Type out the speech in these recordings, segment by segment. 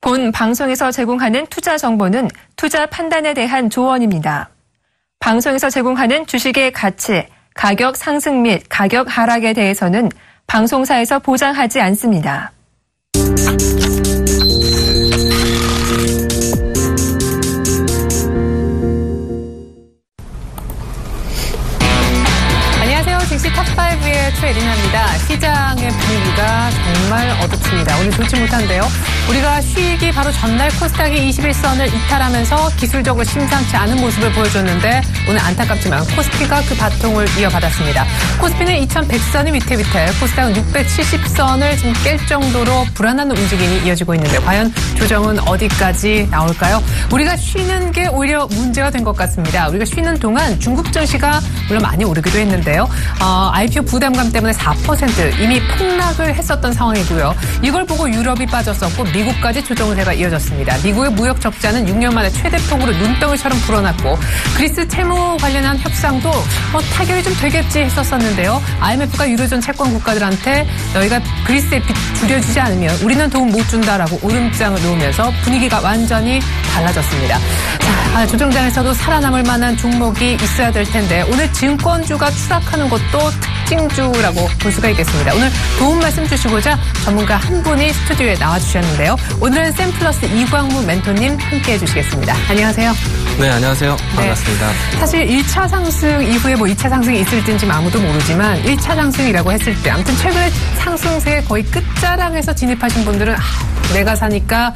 본 방송에서 제공하는 투자 정보는 투자 판단에 대한 조언입니다. 방송에서 제공하는 주식의 가치, 가격 상승 및 가격 하락에 대해서는 방송사에서 보장하지 않습니다. 증시 탑5의 최리나입니다. 시장의 분위기가 정말 어둡습니다. 오늘 좋지 못한데요. 우리가 쉬기 바로 전날 코스닥이 21선을 이탈하면서 기술적으로 심상치 않은 모습을 보여줬는데 오늘 안타깝지만 코스피가 그 바통을 이어받았습니다. 코스피는 2100선이 위태위태, 코스닥은 670선을 지금 깰 정도로 불안한 움직임이 이어지고 있는데 과연 조정은 어디까지 나올까요? 우리가 쉬는 게 오히려 문제가 된 것 같습니다. 우리가 쉬는 동안 중국 증시가 물론 많이 오르기도 했는데요. IPO 부담감 때문에 4% 이미 폭락을 했었던 상황이고요. 이걸 보고 유럽이 빠졌었고 미국까지 조정 우세가 이어졌습니다. 미국의 무역 적자는 6년 만에 최대폭으로 눈덩이처럼 불어났고 그리스 채무 관련한 협상도 타결이 좀 되겠지 했었었는데요. IMF가 유로존 채권 국가들한테 너희가 그리스의 빚 줄여주지 않으면 우리는 도움 못 준다라고 오름장을 놓으면서 분위기가 완전히 달라졌습니다. 자, 조정장에서도 살아남을 만한 종목이 있어야 될 텐데 오늘 증권주가 추락하는 것도 특징주라고 볼 수가 있겠습니다. 오늘 도움 말씀 주시고자 전문가 한 분이 스튜디오에 나와주셨는데요. 오늘은 샘플러스 이광무 멘토님 함께해 주시겠습니다. 안녕하세요. 네, 안녕하세요. 반갑습니다. 네, 사실 1차 상승 이후에 2차 상승이 있을지 아무도 모르지만 1차 상승이라고 했을 때 아무튼 최근에 상승세의 거의 끝자락에서 진입하신 분들은 내가 사니까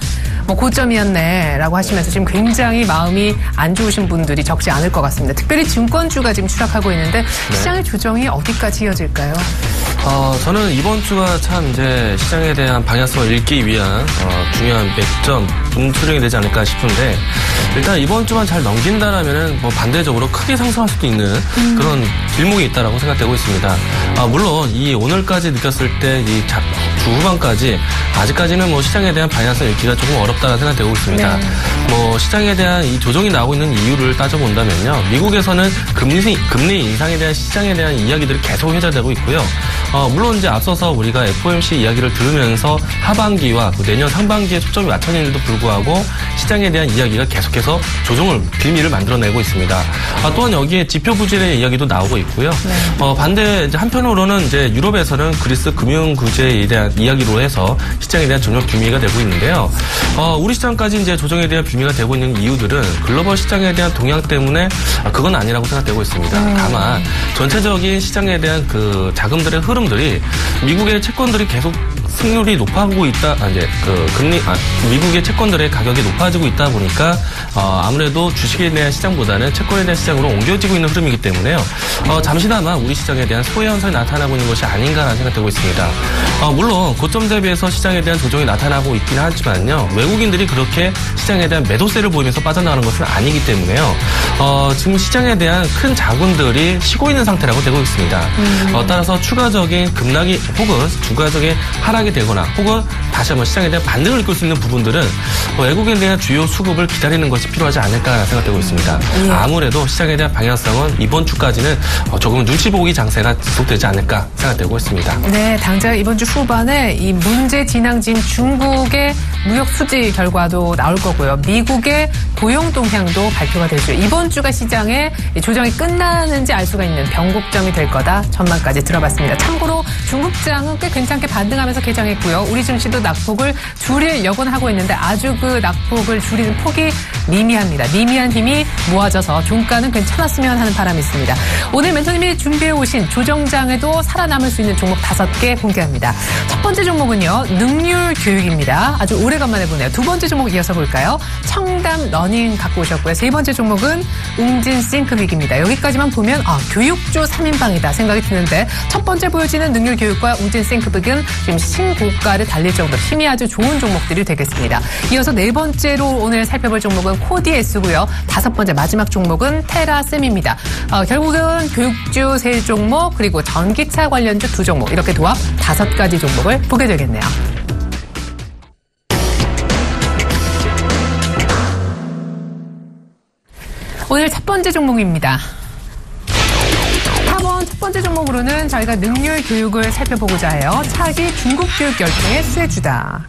고점이었네 라고 하시면서 지금 굉장히 마음이 안 좋으신 분들이 적지 않을 것 같습니다. 특별히 증권주가 지금 추락하고 있는데 시장의 조정이 어디까지 이어질까요? 저는 이번 주가 참 이제 시장에 대한 방향성을 읽기 위한 중요한 맥점 수령이 되지 않을까 싶은데 일단 이번 주만 잘 넘긴다라면은 반대적으로 크게 상승할 수도 있는 그런 길목이 있다라고 생각되고 있습니다. 물론 이 오늘까지 느꼈을 때 이 주 후반까지 아직까지는 시장에 대한 방향성 읽기가 조금 어렵다고 생각되고 있습니다. 네. 시장에 대한 이 조정이 나오고 있는 이유를 따져본다면요. 미국에서는 금리 인상에 대한 시장에 대한 이야기들이 계속 회자되고 있고요. 물론 이제 앞서서 우리가 FOMC 이야기를 들으면서 하반기와 내년 상반기에 초점이 맞춰진 일도 불구하고 시장에 대한 이야기가 계속해서 조정을 빌미를 만들어내고 있습니다. 또한 여기에 지표 부진의 이야기도 나오고 있고요. 네. 반대 이제 한편으로는 이제 유럽에서는 그리스 금융 규제에 대한 이야기로 해서 시장에 대한 조정 빌미가 되고 있는데요. 우리 시장까지 이제 조정에 대한 빌미가 되고 있는 이유들은 글로벌 시장에 대한 동향 때문에 그건 아니라고 생각되고 있습니다. 다만 전체적인 시장에 대한 그 자금들의 흐름들이 미국의 채권들이 계속 승률이 높아지고 있다. 이제 미국의 채권들의 가격이 높아지고 있다 보니까 아무래도 주식에 대한 시장보다는 채권에 대한 시장으로 옮겨지고 있는 흐름이기 때문에요. 잠시나마 우리 시장에 대한 소외 현상이 나타나고 있는 것이 아닌가라는 생각되고 있습니다. 물론 고점 대비해서 시장에 대한 조정이 나타나고 있긴 하지만요. 외국인들이 그렇게 시장에 대한 매도세를 보이면서 빠져나가는 것은 아니기 때문에요. 지금 시장에 대한 큰 자금들이 쉬고 있는 상태라고 되고 있습니다. 따라서 추가적인 급락이 혹은 추가적인 하락이 되거나 혹은 다시 한번 시장에 대한 반등을 이끌 수 있는 부분들은 외국인에 대한 주요 수급을 기다리는 것이 필요하지 않을까 생각되고 있습니다. 예. 아무래도 시장에 대한 방향성은 이번 주까지는 조금 눈치 보기 장세가 지속되지 않을까 생각되고 있습니다. 네, 당장 이번 주 후반에 이 문제 진앙진 중국의 무역 수지 결과도 나올 거고요. 미국의 고용 동향도 발표가 되죠. 이번 주가 시장에 조정이 끝나는지 알 수가 있는 변곡점이 될 거다. 전망까지 들어봤습니다. 참고로 중국장은 꽤 괜찮게 반등하면서 개장했고요. 우리 증시도 낙폭을 줄이려고 하고 있는데 아주 그 낙폭을 줄이는 폭이 미미합니다. 미미한 힘이 모아져서 종가는 괜찮았으면 하는 바람이 있습니다. 오늘 멘토님이 준비해 오신 조정장에도 살아남을 수 있는 종목 5개 공개합니다. 첫 번째 종목은요. 능률 교육입니다. 아주 오래간만에 보네요. 두 번째 종목 이어서 볼까요? 청담 러닝 갖고 오셨고요. 세 번째 종목은 웅진 싱크빅입니다. 여기까지만 보면 교육주 3인방이다 생각이 드는데 첫 번째 보여지는 능률 교육과 웅진 싱크빅은 지금 신고가를 달릴 정도로 힘이 아주 좋은 종목들이 되겠습니다. 이어서 네 번째로 오늘 살펴볼 종목은 코디에스고요. 다섯 번째 마지막 종목은 테라셈입니다. 결국은 교육주 3종목 그리고 전기차 관련주 2종목 이렇게 도합 5가지 종목을 보게 되겠네요. 오늘 첫 번째 종목입니다. 첫 번째 종목으로는 저희가 능률 교육을 살펴보고자 해요. 차기 중국 교육 열풍의 수혜주다.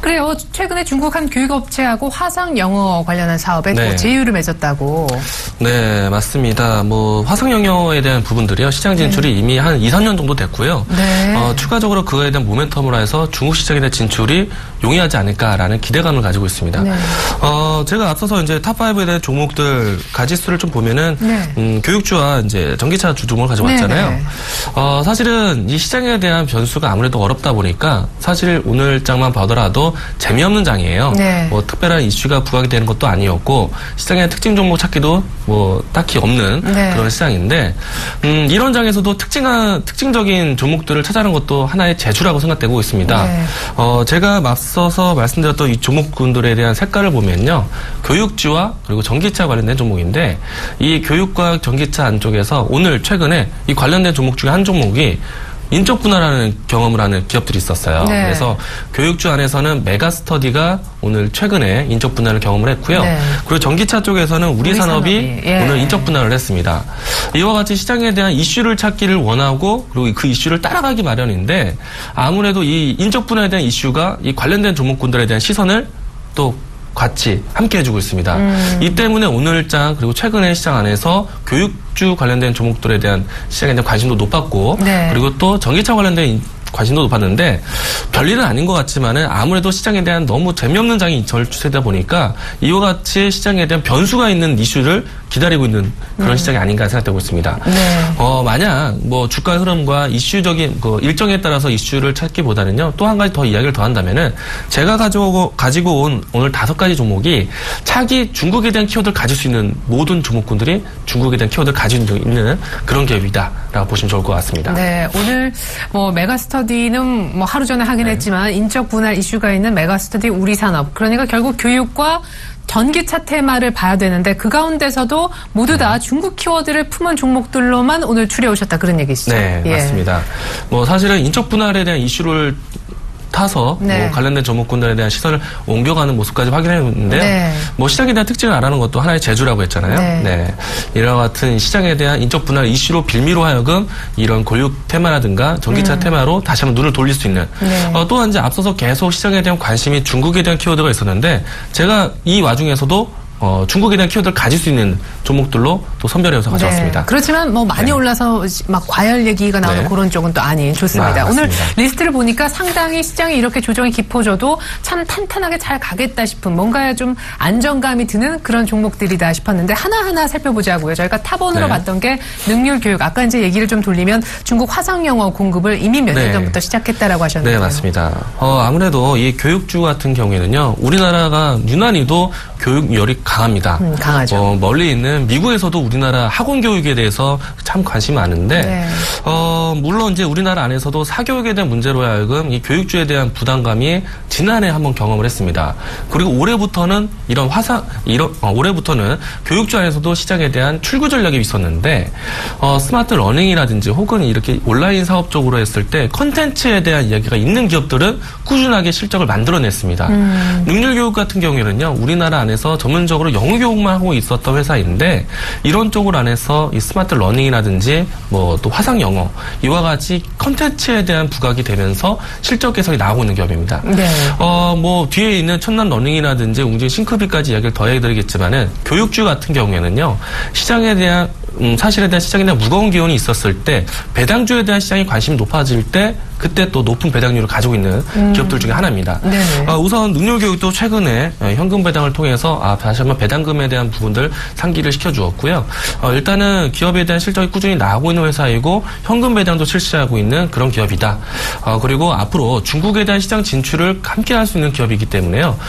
그래요. 최근에 중국 한 교육업체하고 화상 영어 관련한 사업에 네. 또 제휴를 맺었다고. 네, 맞습니다. 뭐 화상 영어에 대한 부분들이요. 시장 진출이 이미 한 2, 3년 정도 됐고요. 네. 추가적으로 그거에 대한 모멘텀으로 해서 중국 시장에 대한 진출이 용이하지 않을까라는 기대감을 가지고 있습니다. 네. 제가 앞서서 이제 탑5에 대한 종목들 가지수를 좀 보면은 네. 교육주와 이제 전기차 주종목을 가져왔잖아요. 네. 사실은 이 시장에 대한 변수가 아무래도 어렵다 보니까 사실 오늘 장만 보더라도 재미없는 장이에요. 네. 뭐 특별한 이슈가 부각이 되는 것도 아니었고 시장의 특징 종목 찾기도 뭐 딱히 없는 네. 그런 시장인데 이런 장에서도 특징적인 종목들을 찾아내는 것도 하나의 재주라고 생각되고 있습니다. 네. 제가 앞서서 말씀드렸던 이 종목군들에 대한 색깔을 보면요. 교육주와 그리고 전기차 관련된 종목인데 이 교육과 전기차 안쪽에서 오늘 최근에 이 관련된 종목 중에 한 종목이 인적 분할하는 경험을 하는 기업들이 있었어요. 네. 그래서 교육주 안에서는 메가스터디가 오늘 최근에 인적 분할을 경험을 했고요. 네. 그리고 전기차 쪽에서는 우리산업이 예. 오늘 인적 분할을 했습니다. 이와 같이 시장에 대한 이슈를 찾기를 원하고 그리고 그 이슈를 따라가기 마련인데 아무래도 이 인적 분할에 대한 이슈가 이 관련된 종목군들에 대한 시선을 또 같이 함께 해주고 있습니다. 이 때문에 오늘장 그리고 최근의 시장 안에서 교육주 관련된 종목들에 대한 시장에 대한 관심도 높았고 네. 그리고 또 전기차 관련된 관심도 높았는데 별일은 아닌 것 같지만은 아무래도 시장에 대한 너무 재미없는 장이 절추되다 보니까 이와 같이 시장에 대한 변수가 있는 이슈를 기다리고 있는 그런 시장이 아닌가 생각되고 있습니다. 네. 만약 뭐 주가 흐름과 이슈적인 그 일정에 따라서 이슈를 찾기보다는요 또 한 가지 더 이야기를 더 한다면은 제가 가지고 온 오늘 5가지 종목이 차기 중국에 대한 키워드를 가질 수 있는 모든 종목군들이 중국에 대한 키워드를 가지고 있는 그런 기업이다라고 보시면 좋을 것 같습니다. 네, 오늘 뭐 메가스터디는 뭐 하루 전에 하긴 했지만 인적 분할 이슈가 있는 메가스터디 우리산업. 그러니까 결국 교육과 전기차 테마를 봐야 되는데 그 가운데서도 모두 다 중국 키워드를 품은 종목들로만 오늘 추려오셨다 그런 얘기시죠? 네, 예. 맞습니다. 뭐 사실은 인적 분할에 대한 이슈를 타서 네. 뭐 관련된 종목군들에 대한 시선을 옮겨가는 모습까지 확인했는데요. 네. 뭐 시장에 대한 특징을 알아는 것도 하나의 재주라고 했잖아요. 네. 이와 같은 시장에 대한 인적 분할 이슈로 빌미로 하여금 이런 교육 테마라든가 전기차 테마로 다시 한번 눈을 돌릴 수 있는. 네. 또한 이제 앞서서 계속 시장에 대한 관심이 중국에 대한 키워드가 있었는데 제가 이 와중에서도 중국에 대한 키워드를 가질 수 있는 종목들로 또 선별해서 가져왔습니다. 네. 그렇지만 뭐 많이 네. 올라서 막 과열 얘기가 나오는 네. 그런 쪽은 또 아닌 좋습니다. 오늘 맞습니다. 리스트를 보니까 상당히 시장이 이렇게 조정이 깊어져도 참 탄탄하게 잘 가겠다 싶은 뭔가 좀 안정감이 드는 그런 종목들이다 싶었는데 하나하나 살펴보자고요. 저희가 탑1으로 네. 봤던 게 능률교육. 아까 이제 얘기를 좀 돌리면 중국 화상영어 공급을 이미 몇 년 네. 전부터 시작했다라고 하셨는데. 네, 맞습니다. 아무래도 이 교육주 같은 경우에는요, 우리나라가 유난히도 교육열이 강합니다. 강하죠. 멀리 있는 미국에서도 우리나라 학원 교육에 대해서 참 관심이 많은데, 네. 물론 이제 우리나라 안에서도 사교육에 대한 문제로 하여금 이 교육주에 대한 부담감이 지난해 한번 경험을 했습니다. 그리고 올해부터는 올해부터는 교육주 안에서도 시장에 대한 출구 전략이 있었는데, 스마트 러닝이라든지 혹은 이렇게 온라인 사업 쪽으로 했을 때 컨텐츠에 대한 이야기가 있는 기업들은 꾸준하게 실적을 만들어냈습니다. 능률교육 같은 경우에는요, 우리나라 안에서 전문적으로 영어 교육만 하고 있었던 회사인데 이런 쪽을 안에서 이 스마트 러닝이라든지 뭐 또 화상 영어 이와 같이 컨텐츠에 대한 부각이 되면서 실적 개선이 나오고 있는 기업입니다. 네. 뭐 뒤에 있는 천남 러닝이라든지 웅진 싱크비까지 이야기를 더해드리겠지만은 교육주 같은 경우에는요 시장에 대한 사실에 대한 시장에 대한 무거운 기운이 있었을 때 배당주에 대한 시장이 관심이 높아질 때 그때 또 높은 배당률을 가지고 있는 기업들 중에 하나입니다. 우선 능률교육도 최근에 현금 배당을 통해서 다시 한번 배당금에 대한 부분들 상기를 시켜주었고요. 일단은 기업에 대한 실적이 꾸준히 나오고 있는 회사이고 현금 배당도 실시하고 있는 그런 기업이다. 그리고 앞으로 중국에 대한 시장 진출을 함께 할 수 있는 기업이기 때문에요.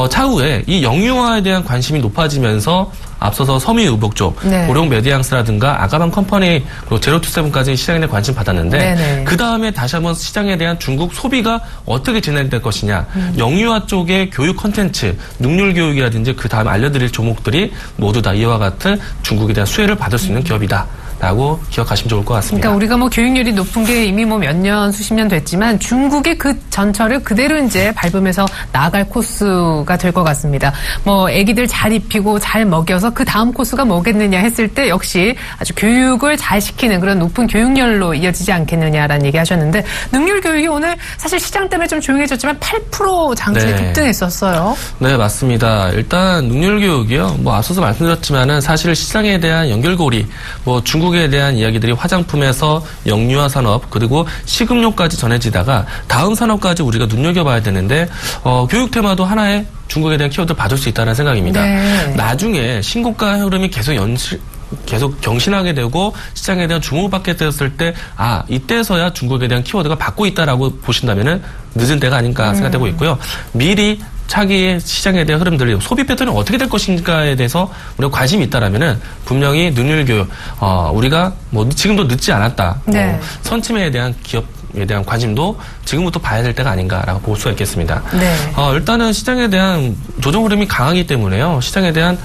차후에 이 영유아에 대한 관심이 높아지면서 앞서서 섬유의복 쪽, 네. 고령 메디앙스라든가 아가방 컴퍼니 그리고 제로투세븐까지 시장에 대한 관심 받았는데 네네. 그 다음에 다시 한번 시장에 대한 중국 소비가 어떻게 진행될 것이냐, 영유아 쪽의 교육 콘텐츠, 능률교육이라든지 그 다음에 알려드릴 종목들이 모두 다 이와 같은 중국에 대한 수혜를 받을 수 있는 기업이다. 라고 기억하시면 좋을 것 같습니다. 그러니까 우리가 뭐 교육열이 높은 게 이미 뭐 몇 년, 수십 년 됐지만 중국의 그 전철을 그대로 이제 밟으면서 나아갈 코스가 될 것 같습니다. 뭐 애기들 잘 입히고 잘 먹여서 그 다음 코스가 뭐겠느냐 했을 때 역시 아주 교육을 잘 시키는 그런 높은 교육열로 이어지지 않겠느냐라는 얘기 하셨는데 능률 교육이 오늘 사실 시장 때문에 좀 조용해졌지만 8% 장중에 급등했었어요. 네, 맞습니다. 일단 능률 교육이요. 뭐 앞서서 말씀드렸지만은 사실 시장에 대한 연결고리, 뭐 중국에 대한 이야기들이 화장품에서 영유아 산업 그리고 식음료까지 전해지다가 다음 산업까지 우리가 눈여겨봐야 되는데 교육 테마도 하나의 중국에 대한 키워드를 봐줄 수 있다는 생각입니다. 네. 나중에 신고가 흐름이 계속 경신하게 되고 시장에 대한 주목을 받게 되었을 때 이때서야 중국에 대한 키워드가 받고 있다라고 보신다면은 늦은 때가 아닌가 생각되고 있고요. 미리 차기의 시장에 대한 흐름들, 소비 패턴이 어떻게 될 것인가에 대해서 우리가 관심이 있다라면은 분명히 능률 교육, 우리가 뭐 지금도 늦지 않았다. 네. 선침에 대한 기업에 대한 관심도 지금부터 봐야 될 때가 아닌가라고 볼 수가 있겠습니다. 네. 일단은 시장에 대한 조정 흐름이 강하기 때문에요. 시장에 대한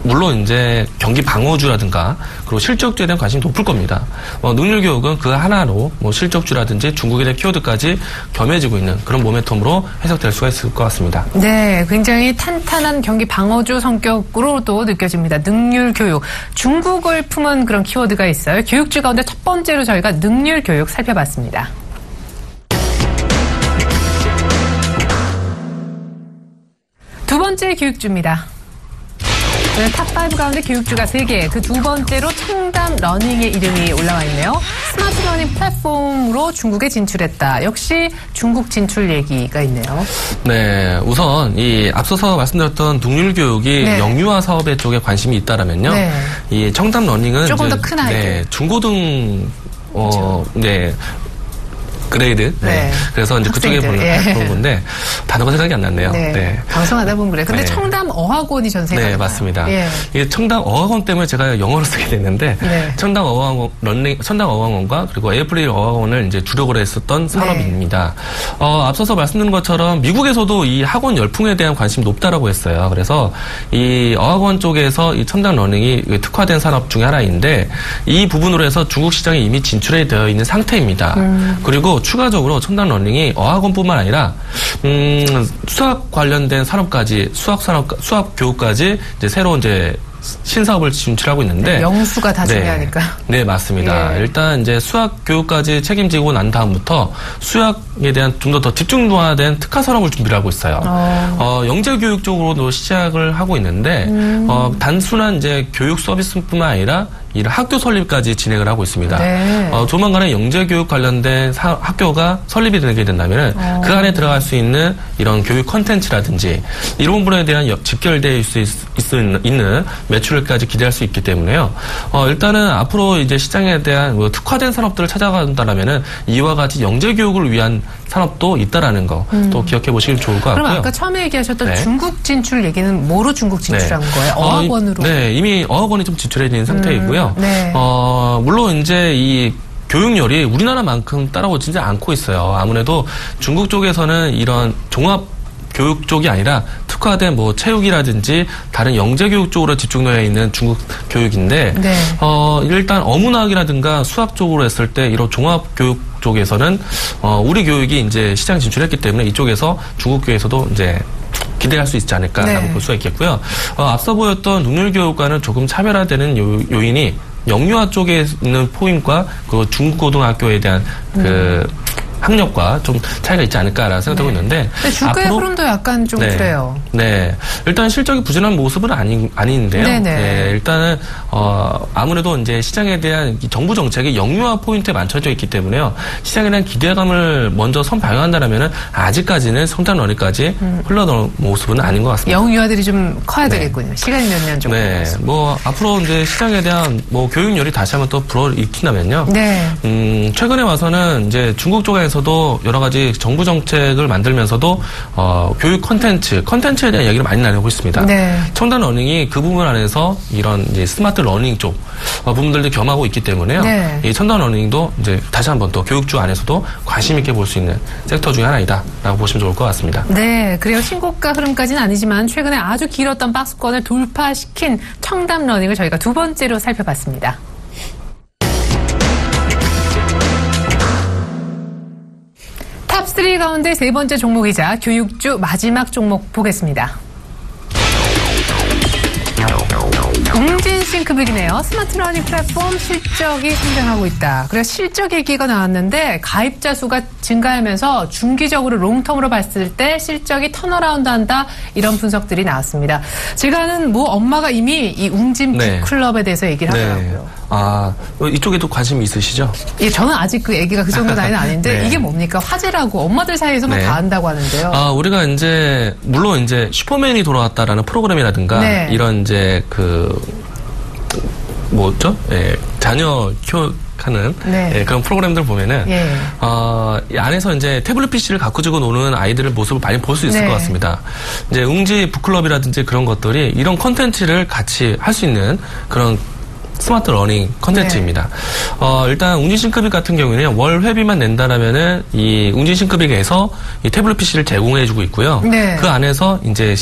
물론 이제 경기 방어주라든가 그리고 실적주에 대한 관심이 높을 겁니다. 능률 교육은 그 하나로 뭐 실적주라든지 중국에 대한 키워드까지 겸해지고 있는 그런 모멘텀으로 해석될 수가 있을 것 같습니다. 네, 굉장히 탄탄한 경기 방어주 성격으로도 느껴집니다. 능률 교육, 중국을 품은 그런 키워드가 있어요. 교육주 가운데 첫 번째로 저희가 능률 교육 살펴봤습니다. 두 번째 교육주입니다. 탑5 가운데 교육주가 3개, 그 두 번째로 청담 러닝의 이름이 올라와 있네요. 스마트 러닝 플랫폼으로 중국에 진출했다. 역시 중국 진출 얘기가 있네요. 네, 우선 이 앞서서 말씀드렸던 능률 교육이 네. 영유아 사업에 쪽에 관심이 있다라면요. 네. 이 청담 러닝은 조금 더 큰 아이들. 네, 중고등 그렇죠. 네. 그레이드. 네. 그래서 이제 그쪽에 보는 건데 단어가 생각이 안 났네요. 네. 네. 방송하다 보면 그래. 근데 네. 청담 어학원이 전 생각이 나요. 네, 맞습니다. 예. 이게 청담 어학원 때문에 제가 영어로 쓰게 됐는데 네. 청담 어학원과 그리고 에이프릴 어학원을 이제 주력으로 했었던 산업입니다. 앞서서 말씀드린 것처럼 미국에서도 이 학원 열풍에 대한 관심이 높다라고 했어요. 그래서 이 어학원 쪽에서 이 청담 러닝이 특화된 산업 중에 하나인데 이 부분으로 해서 중국 시장에 이미 진출이 되어 있는 상태입니다. 그리고 추가적으로 청담 러닝이 어학원뿐만 아니라 수학 관련된 산업까지 수학 교육까지 이제 새로 이제 신사업을 진출하고 있는데 명수가 다 중요하니까. 네, 맞습니다. 예. 일단 이제 수학 교육까지 책임지고 난 다음부터 수학에 대한 좀 더 집중화된 특화 산업을 준비를 하고 있어요. 영재 교육 쪽으로도 시작을 하고 있는데 단순한 이제 교육 서비스뿐만 아니라 이 학교 설립까지 진행을 하고 있습니다. 네. 조만간에 영재 교육 관련된 학교가 설립이 되게 된다면 그 안에 들어갈 수 있는 이런 교육 콘텐츠라든지 이런 부분에 대한 직결될 수 있는 매출까지 기대할 수 있기 때문에요. 일단은 앞으로 이제 시장에 대한 특화된 산업들을 찾아간다라면은 이와 같이 영재 교육을 위한 산업도 있다라는 거 또 기억해 보시길 좋을 것 같고요. 그럼 아까 처음에 얘기하셨던 네. 중국 진출 얘기는 뭐로 중국 진출한 네. 거예요? 어학원으로? 네, 이미 어학원이 좀 진출해 있는 상태이고요. 네. 물론 이제 이 교육열이 우리나라만큼 따라오지 않고 있어요. 아무래도 중국 쪽에서는 이런 종합 교육 쪽이 아니라 특화된 뭐 체육이라든지 다른 영재 교육 쪽으로 집중되어 있는 중국 교육인데 네. 일단 어문학이라든가 수학 쪽으로 했을 때 이런 종합 교육 쪽에서는 우리 교육이 이제 시장 진출했기 때문에 이쪽에서 중국 교육에서도 이제 기대할 수 있지 않을까라고 네. 볼 수가 있겠고요. 앞서 보였던 능률 교육과는 조금 차별화되는 요인이 영유아 쪽에 있는 포인과 그 중고등학교에 대한 그 학력과 좀 차이가 있지 않을까라는 생각하고 있는데 근데 주가의 흐름도 약간 좀 그래요. 네, 일단 실적이 부진한 모습은 아닌데요. 네네. 네, 일단은 아무래도 이제 시장에 대한 정부 정책이 영유아 포인트에 맞춰져 있기 때문에요. 시장에 대한 기대감을 먼저 선방영한다라면은 아직까지는 성장 러닝까지 흘러나오는 모습은 아닌 것 같습니다. 영유아들이 좀 커야 되겠군요. 시간이 몇 년 정도. 네, 뭐 앞으로 이제 시장에 대한 뭐 교육열이 다시 한번 또 불어일으킨다면요. 네. 최근에 와서는 이제 중국 쪽에서도 여러 가지 정부 정책을 만들면서도 교육 컨텐츠에 대한 얘기를 많이 나누고 있습니다. 네. 청담 러닝이 그 부분 안에서 이런 이제 스마트 러닝 쪽 부분들도 겸하고 있기 때문에요. 네. 이 청담 러닝도 이제 다시 한번 또 교육주 안에서도 관심 있게 볼 수 있는 섹터 중에 하나이다라고 보시면 좋을 것 같습니다. 네, 그래요. 신고가 흐름까지는 아니지만 최근에 아주 길었던 박스권을 돌파시킨 청담 러닝을 저희가 두 번째로 살펴봤습니다. 탑3 가운데 세 번째 종목이자 교육주 마지막 종목 보겠습니다. 웅진싱크빅이네요. 스마트 러닝 플랫폼 실적이 성장하고 있다. 그래서 실적 얘기가 나왔는데 가입자 수가 증가하면서 중기적으로 롱텀으로 봤을 때 실적이 턴어라운드한다. 이런 분석들이 나왔습니다. 제가 아는 엄마가 이미 이 웅진 북클럽에 대해서 얘기를 하더라고요. 아, 이쪽에도 관심이 있으시죠? 예, 저는 아직 그 얘기가 그 정도 나이는 아닌데 이게 뭡니까? 화제라고 엄마들 사이에서만 다 안다고 하는데요. 아, 우리가 이제 물론 이제 슈퍼맨이 돌아왔다라는 프로그램이라든가 이런 이제 뭐죠? 자녀 교육하는 그런 프로그램들 보면은 이 안에서 이제 태블릿 PC를 갖고 지고 노는 아이들의 모습을 많이 볼 수 있을 것 같습니다. 이제 웅지 북클럽이라든지 그런 것들이 이런 콘텐츠를 같이 할 수 있는 그런 스마트 러닝 컨텐츠입니다. 일단 웅진싱크빅 같은 경우에는 월 회비만 낸다라면은 이 웅진싱크빅에서 이 태블릿 PC를 제공해주고 있고요. 그 안에서 이제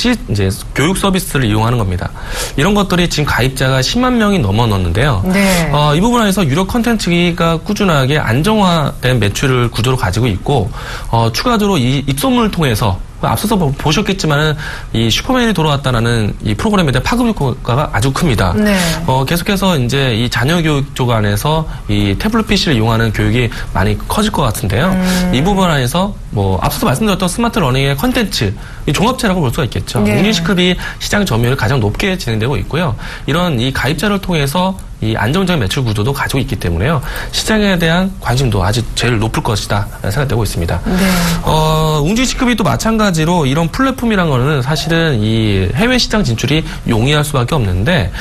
교육 서비스를 이용하는 겁니다. 이런 것들이 지금 가입자가 10만 명이 넘어섰는데요. 이 부분에서 유료 컨텐츠가 꾸준하게 안정화된 매출을 구조로 가지고 있고, 추가적으로 이 입소문을 통해서 앞서서 보셨겠지만은 이 슈퍼맨이 돌아왔다라는 이 프로그램에 대한 파급 효과가 아주 큽니다. 계속해서 이제 이 자녀 교육 쪽 안에서 이 태블릿 PC를 이용하는 교육이 많이 커질 것 같은데요. 이 부분 안에서 앞서서 말씀드렸던 스마트 러닝의 컨텐츠, 이 종합체라고 볼 수가 있겠죠. 웅진싱크빅이 시장 점유율이 가장 높게 진행되고 있고요. 이런 이 가입자를 통해서 이 안정적인 매출 구조도 가지고 있기 때문에요. 시장에 대한 관심도 아직 제일 높을 것이다 생각되고 있습니다. 웅진싱크빅도 마찬가지로 이런 플랫폼이란 거는 사실은 이 해외 시장 진출이 용이할 수밖에 없는데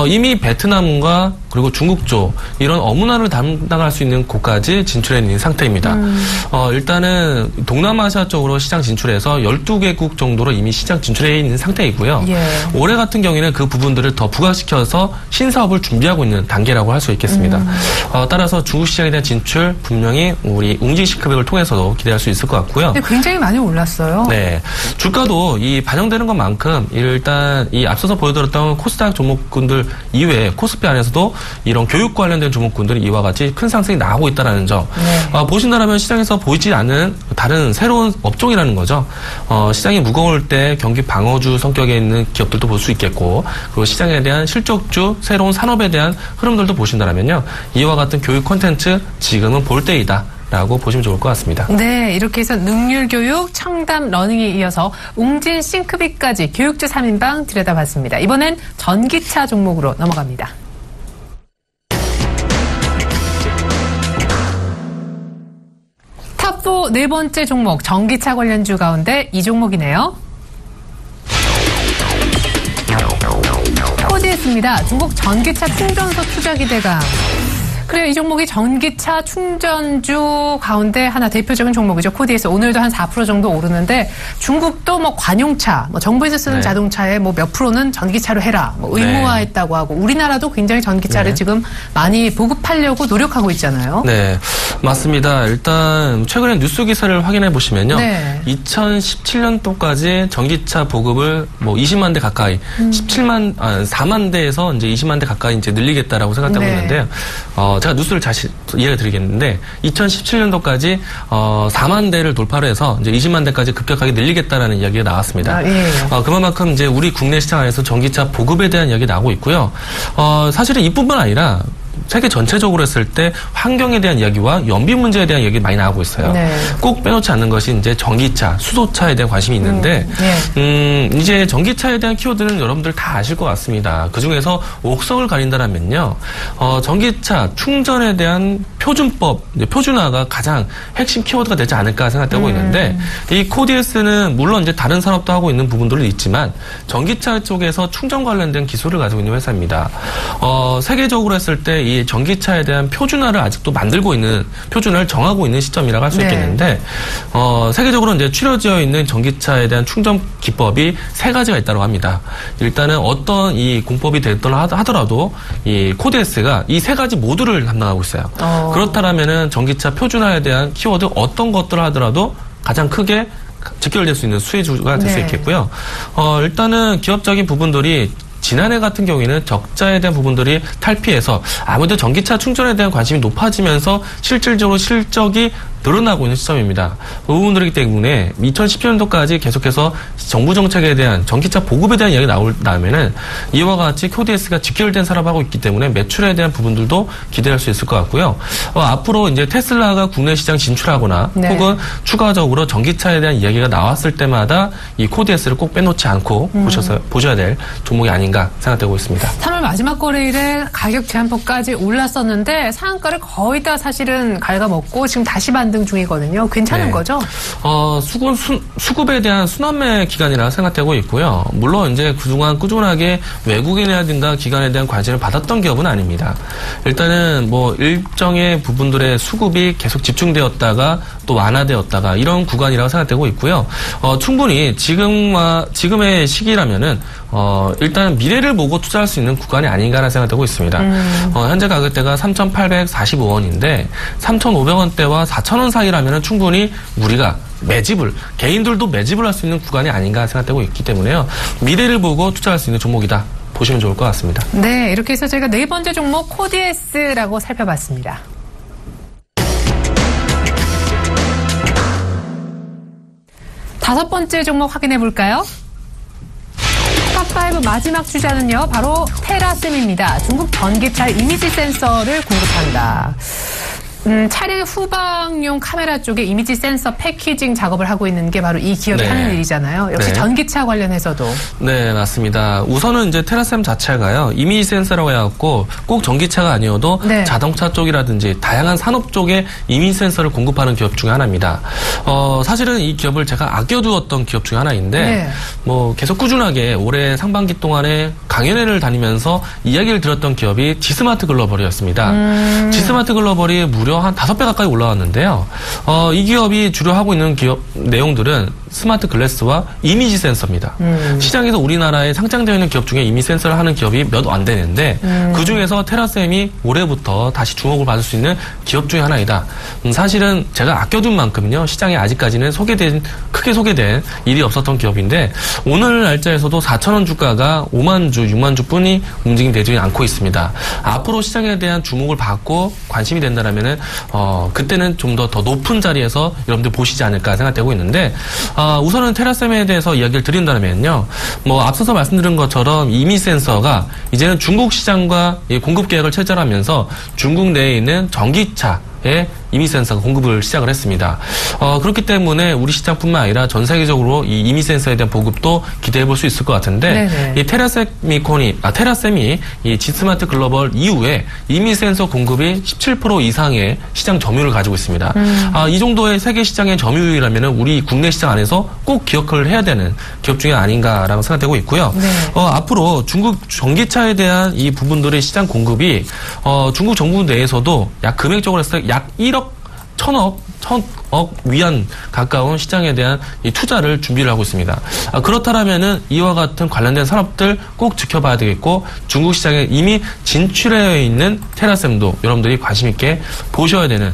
이미 베트남과 그리고 중국 쪽 이런 어문화를 담당할 수 있는 곳까지 진출해 있는 상태입니다. 일단은 동남아시아 쪽으로 시장 진출해서 12개국 정도로 이미 시장 진출해 있는 상태이고요. 올해 같은 경우에는 그 부분들을 더 부각시켜서 신사업을 준비하고 있는 단계라고 할 수 있겠습니다. 따라서 중국 시장에 대한 진출 분명히 우리 웅진싱크빅을 통해서도 기대할 수 있을 것 같고요. 굉장히 많이 올랐어요. 주가도 이 반영되는 것만큼 일단 이 앞서서 보여드렸던 코스닥 종목군들 이외에 코스피 안에서도 이런 교육 관련된 종목군들이 이와 같이 큰 상승이 나오고 있다는 점. 보신다면 시장에서 보이지 않는 다른 새로운 업종이라는 거죠. 시장이 무거울 때 경기 방어주 성격에 있는 기업들도 볼 수 있겠고, 그리고 시장에 대한 실적주, 새로운 산업에 대한 흐름들도 보신다면요. 이와 같은 교육 콘텐츠 지금은 볼 때이다. 라고 보시면 좋을 것 같습니다. 네, 이렇게 해서 능률교육, 청담 러닝에 이어서 웅진싱크빅까지 교육주 3인방 들여다봤습니다. 이번엔 전기차 종목으로 넘어갑니다. 탑4 네 번째 종목, 전기차 관련주 가운데 이 종목이네요. 코디에스입니다. 중국 전기차 충전소 투자 기대감. 그래요. 이 종목이 전기차 충전주 가운데 하나 대표적인 종목이죠. 코디에스 오늘도 한 4% 정도 오르는데 중국도 관용차, 정부에서 쓰는 자동차의 몇 프로는 전기차로 해라, 의무화했다고 하고 우리나라도 굉장히 전기차를 지금 많이 보급하려고 노력하고 있잖아요. 네, 맞습니다. 일단 최근에 뉴스 기사를 확인해 보시면요. 2017년도까지 전기차 보급을 20만 대 가까이, 4만 대에서 이제 20만 대 가까이 이제 늘리겠다라고 생각하고 있는데요. 제가 뉴스를 다시 이해를 드리겠는데 2017년도까지 4만 대를 돌파를 해서 이제 20만 대까지 급격하게 늘리겠다라는 이야기가 나왔습니다. 그만큼 이제 우리 국내 시장 안에서 전기차 보급에 대한 이야기 나오고 있고요. 사실은 이뿐만 아니라 세계 전체적으로 했을 때 환경에 대한 이야기와 연비 문제에 대한 이야기 많이 나오고 있어요. 꼭 빼놓지 않는 것이 이제 전기차, 수소차에 대한 관심이 있는데 이제 전기차에 대한 키워드는 여러분들 다 아실 것 같습니다. 그중에서 옥석을 가린다면요. 전기차 충전에 대한 표준법, 표준화가 가장 핵심 키워드가 되지 않을까 생각되고 있는데 이 코디에스는 물론 이제 다른 산업도 하고 있는 부분들은 있지만 전기차 쪽에서 충전 관련된 기술을 가지고 있는 회사입니다. 세계적으로 했을 때 이 전기차에 대한 표준화를 아직도 만들고 있는, 표준화를 정하고 있는 시점이라고 할 수 있겠는데, 세계적으로 이제 추려져 있는 전기차에 대한 충전 기법이 3가지가 있다고 합니다. 일단은 어떤 이 공법이 됐더라 하더라도 이 코디에스가 이 3가지 모두를 담당하고 있어요. 그렇다면은 전기차 표준화에 대한 키워드 어떤 것들을 하더라도 가장 크게 직결될 수 있는 수혜주가 될 수 있겠고요. 일단은 기업적인 부분들이 지난해 같은 경우에는 적자에 대한 부분들이 탈피해서 아무래도 전기차 충전에 대한 관심이 높아지면서 실질적으로 실적이 늘어나고 있는 시점입니다. 그 부분들이기 때문에 2017년도까지 계속해서 정부 정책에 대한 전기차 보급에 대한 이야기 나오면은 이와 같이 QDS가 직결된 산업하고 있기 때문에 매출에 대한 부분들도 기대할 수 있을 것 같고요. 앞으로 이제 테슬라가 국내 시장 진출하거나 네. 혹은 추가적으로 전기차에 대한 이야기가 나왔을 때마다 이 QDS를 꼭 빼놓지 않고 보셔야 될 종목이 아닌가 생각되고 있습니다. 3월 마지막 거래일에 가격 제한폭까지 올랐었는데 상한가를 거의 다 사실은 갉아먹고 지금 다시 반등 중이거든요. 괜찮은 네. 거죠? 수급에 대한 순환매 기간이라 생각되고 있고요. 물론 이제 그동안 꾸준하게 외국인이라든가 기관에 대한 관심을 받았던 기업은 아닙니다. 일단은 뭐 일정의 부분들의 수급이 계속 집중되었다가 또 완화되었다가 이런 구간이라고 생각되고 있고요. 충분히 지금의 시기라면은 일단 미래를 보고 투자할 수 있는 구간이 아닌가라는 생각되고 있습니다. 현재 가격대가 3,845원인데 3,500원대와 4,000원 사이라면 충분히 우리가 개인들도 매집을 할 수 있는 구간이 아닌가 생각되고 있기 때문에요. 미래를 보고 투자할 수 있는 종목이다 보시면 좋을 것 같습니다. 네, 이렇게 해서 저희가 네 번째 종목 QDS라고 살펴봤습니다. 다섯 번째 종목 확인해 볼까요? 탑5 마지막 주자는요, 바로 테라셈입니다. 중국 전기차 이미지 센서를 공급한다. 차량 후방용 카메라 쪽에 이미지 센서 패키징 작업을 하고 있는 게 바로 이 기업이 네. 하는 일이잖아요. 역시 네. 전기차 관련해서도. 네, 맞습니다. 우선은 이제 테라셈 자체가요, 이미지 센서라고 해갖고 꼭 전기차가 아니어도 네. 자동차 쪽이라든지 다양한 산업 쪽에 이미지 센서를 공급하는 기업 중에 하나입니다. 사실은 이 기업을 제가 아껴두었던 기업 중에 하나인데, 네. 뭐 계속 꾸준하게 올해 상반기 동안에 강연회를 다니면서 이야기를 들었던 기업이 지스마트 글로벌이었습니다. 지스마트 글로벌이 무려 한 5배 가까이 올라왔는데요. 이 기업이 주로 하고 있는 기업 내용들은 스마트 글래스와 이미지 센서입니다. 시장에서 우리나라에 상장되어 있는 기업 중에 이미지 센서를 하는 기업이 몇 안 되는데 그중에서 테라셈이 올해부터 다시 주목을 받을 수 있는 기업 중에 하나이다. 사실은 제가 아껴둔 만큼요, 시장에 아직까지는 크게 소개된 일이 없었던 기업인데 오늘 날짜에서도 4,000원 주가가 5만 주, 6만 주뿐이 움직임되지 않고 있습니다. 앞으로 시장에 대한 주목을 받고 관심이 된다면은 그때는 좀 더 높은 자리에서 여러분들 보시지 않을까 생각되고 있는데, 우선은 테라셈에 대해서 이야기를 드린다면요, 뭐 앞서서 말씀드린 것처럼 이미지 센서가 이제는 중국 시장과 공급 계약을 체결하면서 중국 내에 있는 전기차에 이미지 센서가 공급을 시작을 했습니다. 그렇기 때문에 우리 시장뿐만 아니라 전 세계적으로 이 이미지 센서에 대한 보급도 기대해 볼 수 있을 것 같은데, 네네. 이 테라셈이 이 지스마트 글로벌 이후에 이미지 센서 공급이 17% 이상의 시장 점유율을 가지고 있습니다. 이 정도의 세계 시장의 점유율이라면 우리 국내 시장 안에서 꼭 기억을 해야 되는 기업 중에 아닌가라고 생각되고 있고요. 네. 앞으로 중국 전기차에 대한 이 부분들의 시장 공급이 중국 정부 내에서도 약 금액적으로 해서 약 1억 1,000억 위안 가까운 시장에 대한 이 투자를 준비를 하고 있습니다. 그렇다면은 이와 같은 관련된 산업들 꼭 지켜봐야 되겠고, 중국 시장에 이미 진출해 있는 테라셈도 여러분들이 관심 있게 보셔야 되는,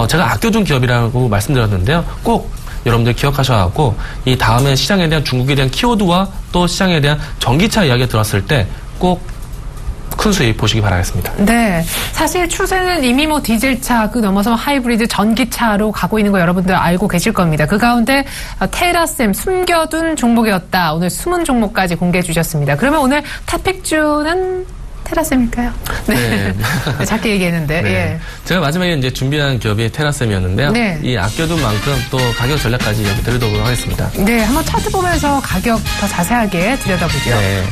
제가 아껴둔 기업이라고 말씀드렸는데요. 꼭 여러분들 기억하셔야 하고, 이 다음에 시장에 대한 중국에 대한 키워드와 또 시장에 대한 전기차 이야기가 들었을 때 꼭 큰 수익 보시기 바라겠습니다. 네. 사실 추세는 이미 뭐 디젤차, 그 넘어서 하이브리드 전기차로 가고 있는 거 여러분들 알고 계실 겁니다. 그 가운데 테라셈 숨겨둔 종목이었다. 오늘 숨은 종목까지 공개해 주셨습니다. 그러면 오늘 탑픽주는 테라셈일까요? 네. 네. 작게 얘기했는데. 네. 예. 제가 마지막에 이제 준비한 기업이 테라셈이었는데요. 네. 이 아껴둔 만큼 또 가격 전략까지 이야기 드리도록 하겠습니다. 네. 한번 차트 보면서 가격 더 자세하게 들여다보죠. 네.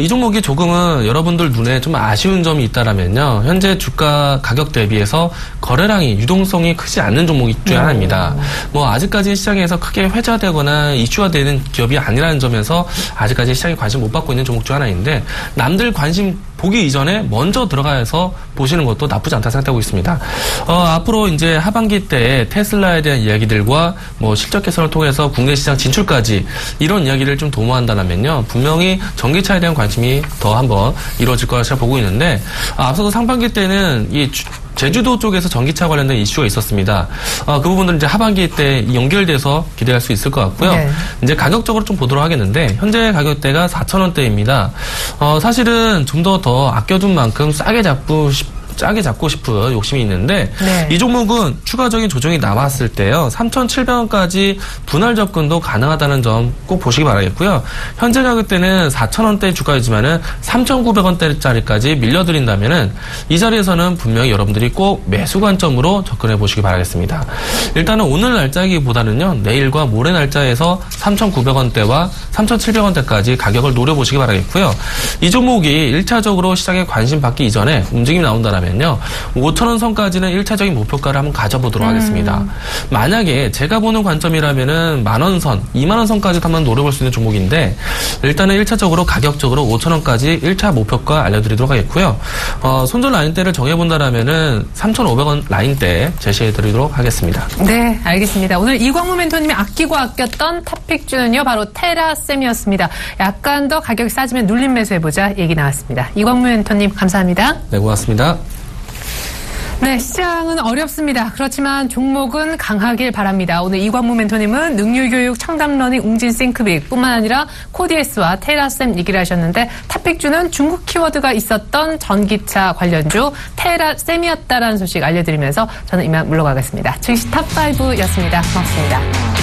이 종목이 조금은 여러분들 눈에 좀 아쉬운 점이 있다라면요, 현재 주가 가격 대비해서 거래량이 유동성이 크지 않는 종목 중에 하나입니다. 뭐 아직까지 시장에서 크게 회자되거나 이슈화되는 기업이 아니라는 점에서 아직까지 시장에 관심 못 받고 있는 종목 중 하나인데, 남들 관심 보기 이전에 먼저 들어가서 보시는 것도 나쁘지 않다 생각하고 있습니다. 앞으로 이제 하반기 때 테슬라에 대한 이야기들과 뭐 실적 개선을 통해서 국내 시장 진출까지 이런 이야기를 좀 도모한다면요, 분명히 전기차에 대한 관심이 더 한번 이루어질 거라 제가 보고 있는데, 앞서도 상반기 때는 이 제주도 쪽에서 전기차 관련된 이슈가 있었습니다. 그 부분들은 이제 하반기 때 연결돼서 기대할 수 있을 것 같고요. 네. 이제 가격적으로 좀 보도록 하겠는데, 현재 가격대가 4,000원대입니다. 사실은 좀 더 아껴둔 만큼 싸게 잡고 짜게 잡고 싶은 욕심이 있는데 네. 이 종목은 추가적인 조정이 나왔을 때요. 3,700원까지 분할 접근도 가능하다는 점 꼭 보시기 바라겠고요. 현재 가격대는 4,000원대 주가이지만은 3,900원대짜리까지 밀려드린다면은 이 자리에서는 분명히 여러분들이 꼭 매수 관점으로 접근해 보시기 바라겠습니다. 일단은 오늘 날짜기보다는요. 내일과 모레 날짜에서 3,900원대와 3,700원대까지 가격을 노려보시기 바라겠고요. 이 종목이 1차적으로 시장에 관심 받기 이전에 움직임이 나온다면요. 5,000원 선까지는 1차적인 목표가를 한번 가져보도록 하겠습니다. 만약에 제가 보는 관점이라면은 만원 선, 2만원 선까지 한번 노려볼 수 있는 종목인데 일단은 1차적으로 가격적으로 5,000원까지 1차 목표가 알려드리도록 하겠고요. 손절 라인대를 정해본다라면은 3,500원 라인대 제시해드리도록 하겠습니다. 네, 알겠습니다. 오늘 이광무 멘토님이 아끼고 아꼈던 탑픽주는요, 바로 테라셈이었습니다. 약간 더 가격이 싸지면 눌림 매수해보자 얘기 나왔습니다. 이광무 멘토님 감사합니다. 네, 고맙습니다. 네, 시장은 어렵습니다. 그렇지만 종목은 강하길 바랍니다. 오늘 이광무 멘토님은 능률교육, 청담러닝, 웅진싱크빅 뿐만 아니라 코디에스와 테라셈 얘기를 하셨는데 탑픽주는 중국 키워드가 있었던 전기차 관련주 테라셈이었다라는 소식 알려드리면서 저는 이만 물러가겠습니다. 즉시 탑5였습니다. 고맙습니다.